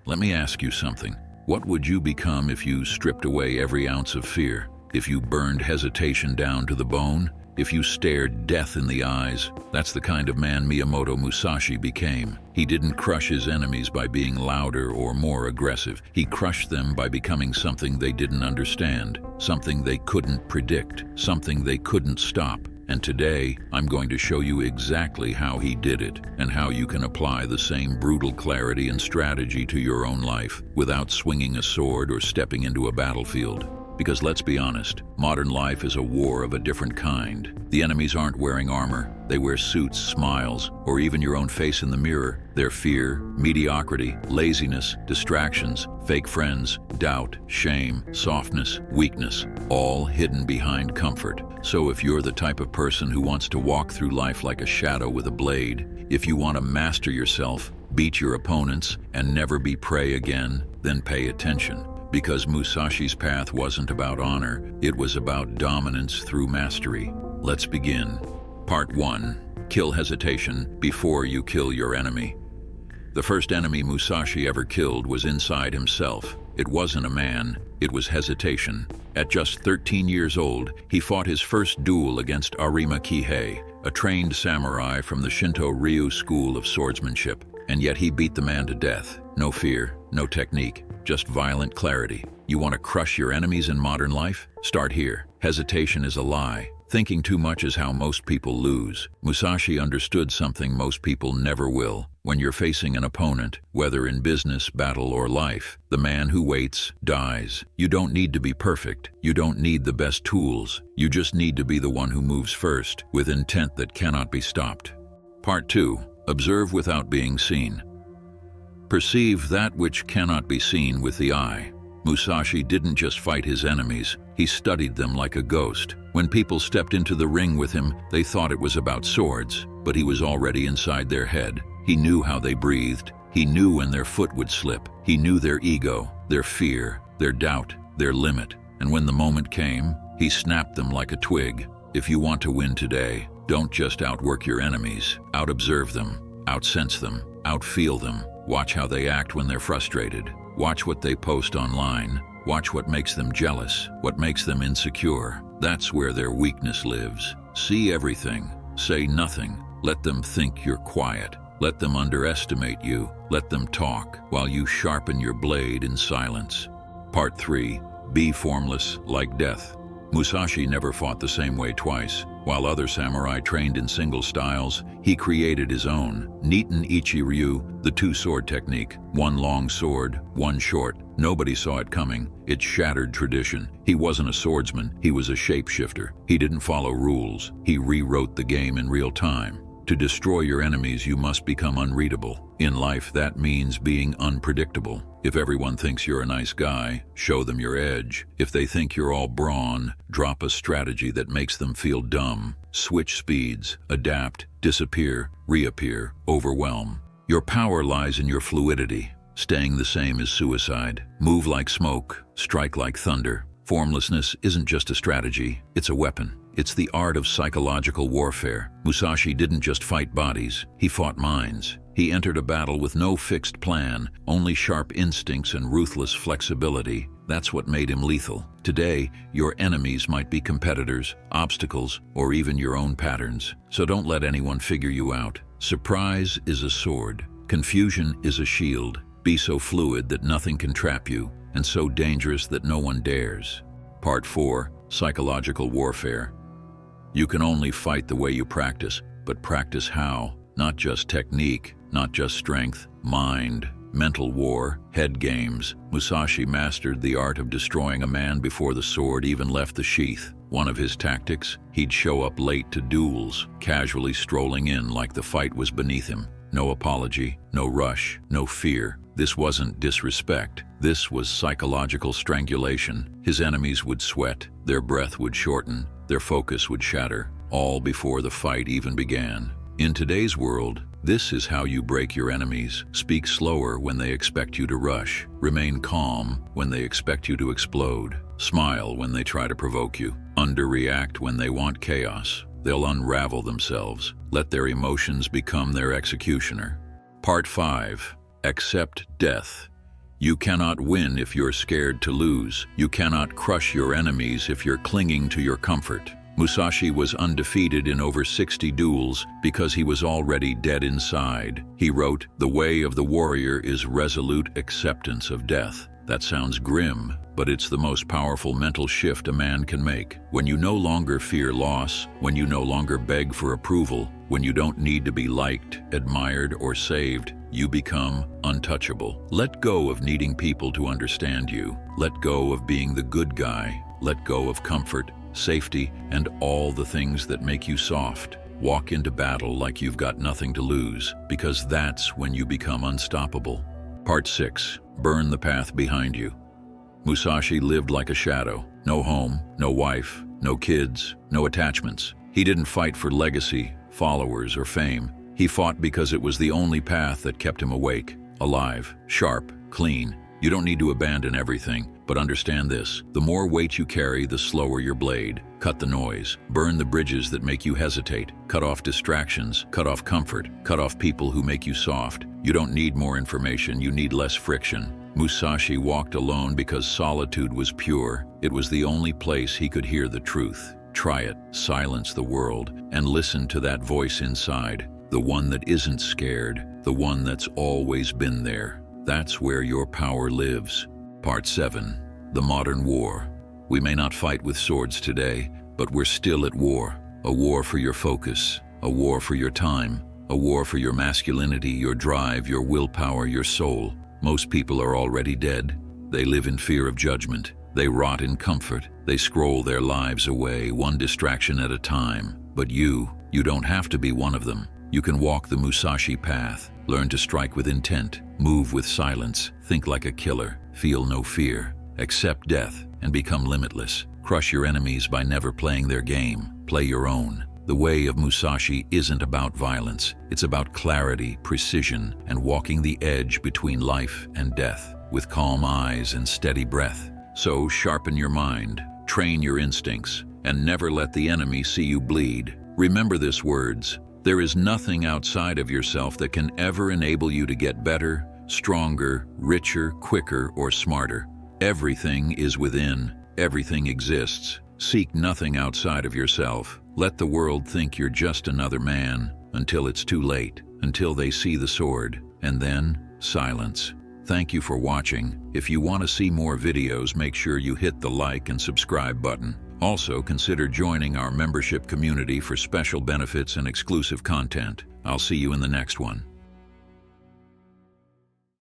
Let me ask you something. What would you become if you stripped away every ounce of fear? If you burned hesitation down to the bone? If you stared death in the eyes? That's the kind of man Miyamoto Musashi became. He didn't crush his enemies by being louder or more aggressive. He crushed them by becoming something they didn't understand, something they couldn't predict, something they couldn't stop. And today, I'm going to show you exactly how he did it and how you can apply the same brutal clarity and strategy to your own life without swinging a sword or stepping into a battlefield. Because let's be honest, modern life is a war of a different kind. The enemies aren't wearing armor. They wear suits, smiles, or even your own face in the mirror. They're fear, mediocrity, laziness, distractions, fake friends, doubt, shame, softness, weakness, all hidden behind comfort. So if you're the type of person who wants to walk through life like a shadow with a blade, if you want to master yourself, beat your opponents, and never be prey again, then pay attention. Because Musashi's path wasn't about honor, it was about dominance through mastery. Let's begin. Part 1. Kill hesitation before you kill your enemy. The first enemy Musashi ever killed was inside himself. It wasn't a man, it was hesitation. At just 13 years old, he fought his first duel against Arima Kihei, a trained samurai from the Shinto Ryu school of swordsmanship. And yet he beat the man to death. No fear, no technique, just violent clarity. You want to crush your enemies in modern life? Start here. Hesitation is a lie. Thinking too much is how most people lose. Musashi understood something most people never will. When you're facing an opponent, whether in business, battle, or life, the man who waits dies. You don't need to be perfect. You don't need the best tools. You just need to be the one who moves first, with intent that cannot be stopped. Part 2. Observe without being seen. Perceive that which cannot be seen with the eye. Musashi didn't just fight his enemies, he studied them like a ghost. When people stepped into the ring with him, they thought it was about swords, but he was already inside their head. He knew how they breathed. He knew when their foot would slip. He knew their ego, their fear, their doubt, their limit. And when the moment came, he snapped them like a twig. If you want to win today, don't just outwork your enemies. Out-observe them, out-sense them, out-feel them. Watch how they act when they're frustrated. Watch what they post online. Watch what makes them jealous, what makes them insecure. That's where their weakness lives. See everything. Say nothing. Let them think you're quiet. Let them underestimate you. Let them talk while you sharpen your blade in silence. Part 3. Be formless like death. Musashi never fought the same way twice. While other samurai trained in single styles, he created his own. Niten Ichi Ryu, the two-sword technique. One long sword, one short. Nobody saw it coming. It shattered tradition. He wasn't a swordsman, he was a shapeshifter. He didn't follow rules. He rewrote the game in real time. To destroy your enemies, you must become unreadable. In life, that means being unpredictable. If everyone thinks you're a nice guy, show them your edge. If they think you're all brawn, drop a strategy that makes them feel dumb. Switch speeds, adapt, disappear, reappear, overwhelm. Your power lies in your fluidity. Staying the same is suicide. Move like smoke, strike like thunder. Formlessness isn't just a strategy, it's a weapon. It's the art of psychological warfare. Musashi didn't just fight bodies, he fought minds. He entered a battle with no fixed plan, only sharp instincts and ruthless flexibility. That's what made him lethal. Today, your enemies might be competitors, obstacles, or even your own patterns. So don't let anyone figure you out. Surprise is a sword. Confusion is a shield. Be so fluid that nothing can trap you, and so dangerous that no one dares. Part 4. Psychological warfare. You can only fight the way you practice, but practice how? Not just technique, not just strength, mind, mental war, head games. Musashi mastered the art of destroying a man before the sword even left the sheath. One of his tactics, he'd show up late to duels, casually strolling in like the fight was beneath him. No apology, no rush, no fear. This wasn't disrespect. This was psychological strangulation. His enemies would sweat, their breath would shorten, their focus would shatter, all before the fight even began. In today's world, this is how you break your enemies. Speak slower when they expect you to rush. Remain calm when they expect you to explode. Smile when they try to provoke you. Underreact when they want chaos. They'll unravel themselves. Let their emotions become their executioner. Part 5. Accept death. You cannot win if you're scared to lose. You cannot crush your enemies if you're clinging to your comfort. Musashi was undefeated in over 60 duels because he was already dead inside. He wrote, "The way of the warrior is resolute acceptance of death." That sounds grim, but it's the most powerful mental shift a man can make. When you no longer fear loss, when you no longer beg for approval, when you don't need to be liked, admired, or saved, you become untouchable. Let go of needing people to understand you. Let go of being the good guy. Let go of comfort, safety, and all the things that make you soft. Walk into battle like you've got nothing to lose, because that's when you become unstoppable. Part 6. Burn the path behind you. Musashi lived like a shadow. No home, no wife, no kids, no attachments. He didn't fight for legacy, followers, or fame. He fought because it was the only path that kept him awake, alive, sharp, clean. You don't need to abandon everything, but understand this. The more weight you carry, the slower your blade. Cut the noise. Burn the bridges that make you hesitate. Cut off distractions. Cut off comfort. Cut off people who make you soft. You don't need more information, you need less friction. Musashi walked alone because solitude was pure. It was the only place he could hear the truth. Try it. Silence the world and listen to that voice inside. The one that isn't scared. The one that's always been there. That's where your power lives. Part 7. The Modern War. We may not fight with swords today, but we're still at war. A war for your focus. A war for your time. A war for your masculinity, your drive, your willpower, your soul. Most people are already dead. They live in fear of judgment. They rot in comfort. They scroll their lives away, one distraction at a time. But you don't have to be one of them. You can walk the Musashi path. Learn to strike with intent. Move with silence. Think like a killer. Feel no fear. Accept death and become limitless. Crush your enemies by never playing their game. Play your own. The way of Musashi isn't about violence. It's about clarity, precision, and walking the edge between life and death with calm eyes and steady breath. So sharpen your mind, train your instincts, and never let the enemy see you bleed. Remember these words. There is nothing outside of yourself that can ever enable you to get better, stronger, richer, quicker, or smarter. Everything is within. Everything exists. Seek nothing outside of yourself. Let the world think you're just another man until it's too late, until they see the sword, and then silence. Thank you for watching. If you want to see more videos, make sure you hit the like and subscribe button. Also, consider joining our membership community for special benefits and exclusive content. I'll see you in the next one.